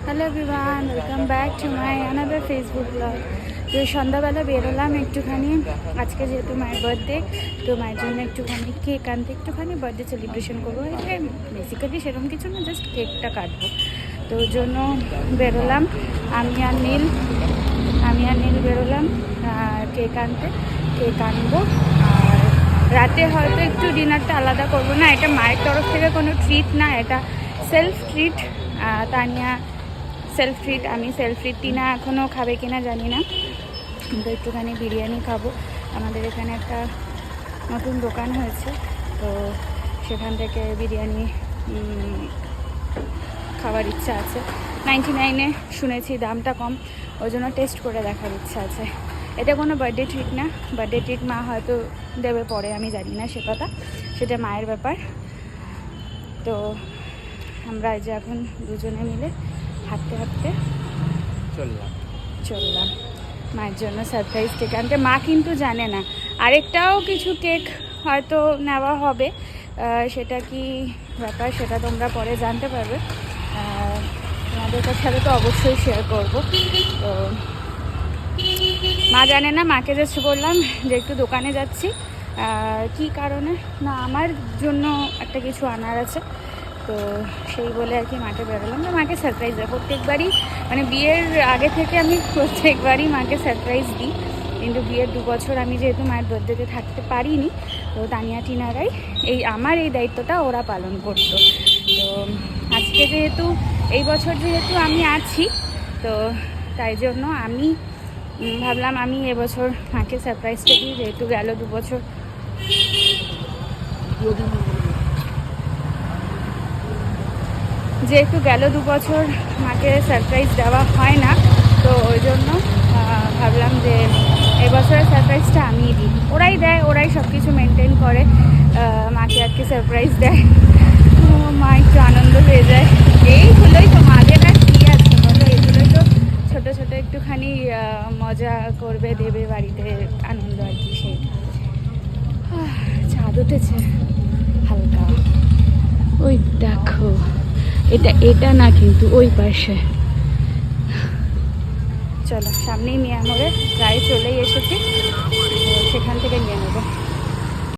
Hello everyone, welcome back to my another Facebook blog. তো সন্ধ্যাবেলা বেরোলাম একটুখানি, আজকে যেহেতু মায়ের বার্থডে, তো মায়ের জন্য একটুখানি কেক আনতে, একটুখানি বার্থডে সেলিব্রেশন করবো। এটা বেসিক্যালি সেরকম কিছু না, জাস্ট কেকটা কাটবো। তো ওর জন্য বেরোলাম আমি আর নীল বেরোলাম কেক আনতে। কেক আনবো আর রাতে হয়তো একটু ডিনারটা আলাদা করবো না। এটা মায়ের তরফ থেকে কোনো ট্রিট না, এটা self treat. Tania self treat, আমি সেলফ ট্রিট। টিনা এখনও খাবে কিনা জানি না, কিন্তু একটুখানি বিরিয়ানি খাবো। আমাদের এখানে একটা নতুন দোকান হয়েছে, তো সেখান থেকে বিরিয়ানি খাবার ইচ্ছা আছে। 99-এ শুনেছি দামটা কম, ওই জন্য টেস্ট করে দেখার ইচ্ছা আছে। এটা কোনো বার্থডে ট্রিট না, বার্থডে ট্রিট মা হয়তো দেবে পরে, আমি জানি না সে কথা, সেটা মায়ের ব্যাপার। তো আমরা যে এখন দুজনে মিলে হাঁটতে হাঁটতে চললাম মায়ের জন্য সারপ্রাইজ কেক আনতে। মা কিন্তু জানে না, আরেকটাও কিছু কেক হয়তো নেওয়া হবে, সেটা কি ব্যাপার সেটা তোমরা পরে জানতে পারবে। তোমাদের সাথে তো অবশ্যই শেয়ার করব। তো মা জানে না, মাকে জাস্ট বললাম যে একটু দোকানে যাচ্ছি, কি কারণে না আমার জন্য একটা কিছু আনার আছে, তো সেই বলে আর কি মাকে বেরোলাম। তো মাকে সারপ্রাইজ দেয় প্রত্যেকবারই, মানে বিয়ের আগে থেকে আমি প্রত্যেকবারই মাকে সারপ্রাইজ দিই, কিন্তু বিয়ের 2 বছর আমি যেহেতু মায়ের বার্থডেতে থাকতে পারিনি, তো তানিয়া টিনারাই আমার এই দায়িত্বটা ওরা পালন করতো। তো আজকে যেহেতু এই বছর যেহেতু আমি আছি, তো তাই জন্য আমি ভাবলাম আমি এবছর মাকে সারপ্রাইজটা দিই, যেহেতু গেল 2 বছর। যেহেতু গেল 2 বছর মাকে সারপ্রাইজ দেওয়া হয় না, তো ওই জন্য ভাবলাম যে এবছরের সারপ্রাইজটা আমিই দিই। ওরাই দেয়, ওরাই সব কিছু মেনটেন করে, মাকে আর কি সারপ্রাইজ দেয়। মা একটু আনন্দ হয়ে যায়। এইগুলোই তো মাদের আর কী আছে বলো, এগুলোই তো ছোটো ছোটো একটুখানি মজা করবে, দেবে বাড়িতে, আনন্দ আর কি। সেই চাঁদ উঠেছে হালকা, ওই দেখো, এটা না কিন্তু ওই পাশে। চলো সামনেই মিয়ামোড়ে প্রায় চলেই এসেছি, সেখান থেকে নিয়ে নেবো।